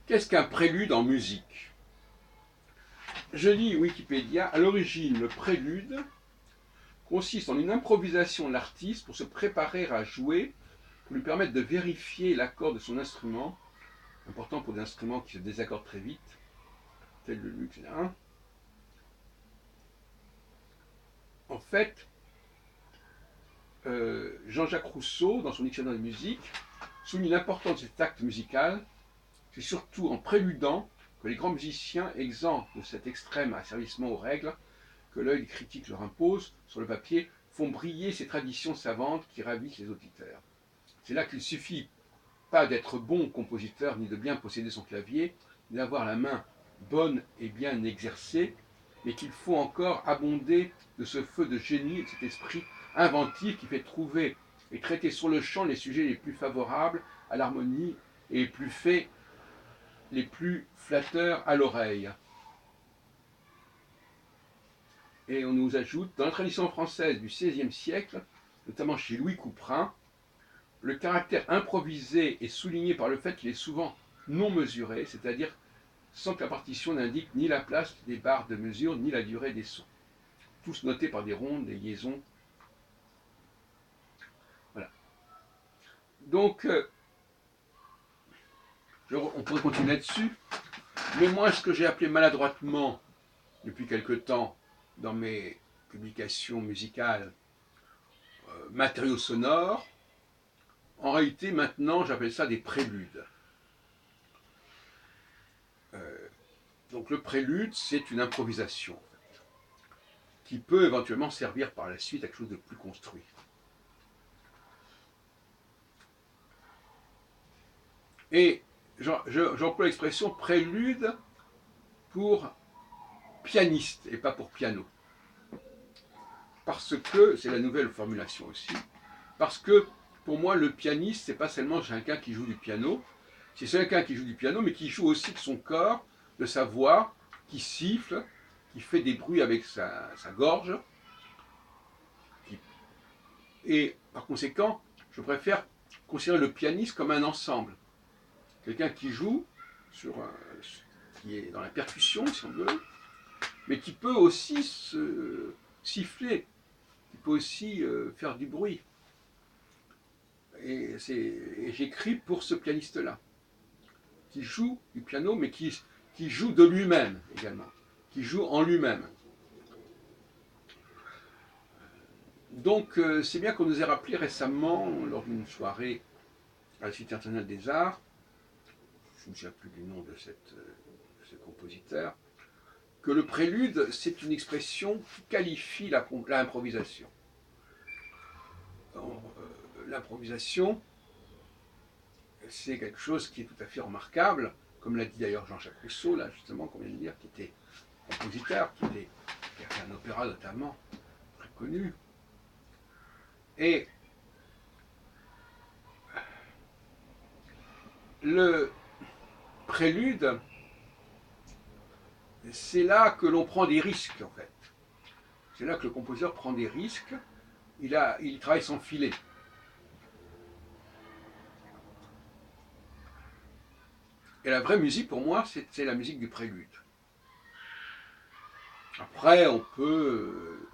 Qu'est-ce qu'un prélude en musique? Je lis Wikipédia, à l'origine, le prélude consiste en une improvisation de l'artiste pour se préparer à jouer, pour lui permettre de vérifier l'accord de son instrument, important pour des instruments qui se désaccordent très vite, tel le luth, etc. En fait, Jean-Jacques Rousseau, dans son dictionnaire de musique, souligne l'importance de cet acte musical. C'est surtout en préludant que les grands musiciens, exempts de cet extrême asservissement aux règles que l'œil critique leur impose, sur le papier, font briller ces traditions savantes qui ravissent les auditeurs. C'est là qu'il suffit pas d'être bon compositeur, ni de bien posséder son clavier, ni d'avoir la main bonne et bien exercée, mais qu'il faut encore abonder de ce feu de génie, de cet esprit inventif qui fait trouver et traiter sur le champ les sujets les plus favorables à l'harmonie et les plus flatteurs à l'oreille. Et on nous ajoute, dans la tradition française du XVIe siècle, notamment chez Louis Couperin, le caractère improvisé est souligné par le fait qu'il est souvent non mesuré, c'est-à-dire sans que la partition n'indique ni la place des barres de mesure, ni la durée des sons. Tous notés par des rondes, des liaisons. Voilà. Donc, on pourrait continuer là-dessus, mais moi, ce que j'ai appelé maladroitement, depuis quelque temps, dans mes publications musicales, matériaux sonores, en réalité, maintenant, j'appelle ça des préludes. Donc le prélude, c'est une improvisation, en fait, qui peut éventuellement servir par la suite à quelque chose de plus construit. Et j'emploie l'expression prélude pour pianiste et pas pour piano. Parce que, c'est la nouvelle formulation aussi, parce que pour moi, le pianiste, c'est pas seulement quelqu'un qui joue du piano, c'est quelqu'un qui joue du piano, mais qui joue aussi de son corps, de sa voix, qui siffle, qui fait des bruits avec sa gorge. Et par conséquent, je préfère considérer le pianiste comme un ensemble. Quelqu'un qui joue, qui est dans la percussion, si on veut, mais qui peut aussi se siffler, qui peut aussi faire du bruit. Et j'écris pour ce pianiste-là, qui joue du piano, mais qui joue de lui-même également, qui joue en lui-même. Donc c'est bien qu'on nous ait rappelé récemment, lors d'une soirée à la Cité internationale des arts, je ne me souviens plus du nom de ce compositeur, que le prélude, c'est une expression qui qualifie l'improvisation. L'improvisation, c'est quelque chose qui est tout à fait remarquable, comme l'a dit d'ailleurs Jean-Jacques Rousseau, là justement, qu'on vient de dire, qui était compositeur, qui a fait un opéra notamment, très connu. Et le prélude, c'est là que l'on prend des risques, en fait. C'est là que le compositeur prend des risques, il travaille sans filet. Et la vraie musique, pour moi, c'est la musique du prélude. Après, on peut,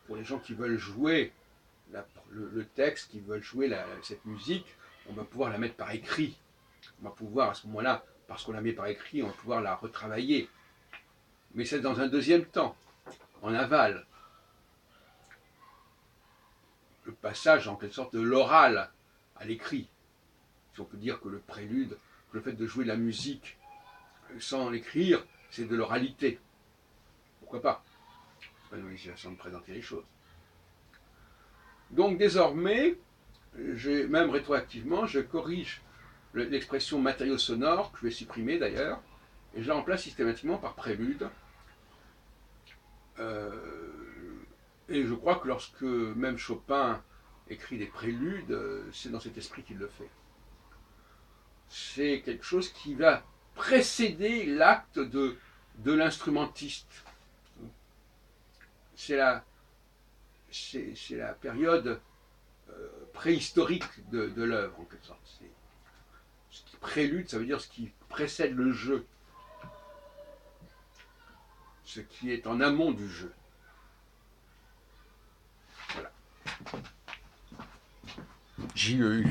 pour les gens qui veulent jouer le texte, qui veulent jouer cette musique, on va pouvoir la mettre par écrit. On va pouvoir, à ce moment-là, parce qu'on la met par écrit, on va pouvoir la retravailler. Mais c'est dans un deuxième temps, en aval. Le passage, en quelque sorte, de l'oral à l'écrit. Si on peut dire que le prélude, que le fait de jouer la musique sans l'écrire, c'est de l'oralité. Pourquoi pas? C'est pas une mauvaise façon de présenter les choses. Donc désormais, même rétroactivement, je corrige l'expression matériau sonore, que je vais supprimer d'ailleurs, et je la remplace systématiquement par prélude. Et je crois que lorsque même Chopin écrit des préludes, c'est dans cet esprit qu'il le fait. C'est quelque chose qui va précéder l'acte de l'instrumentiste. C'est la période préhistorique de l'œuvre, en quelque sorte. Ce qui prélude, ça veut dire ce qui précède le jeu, ce qui est en amont du jeu. Voilà. JEU.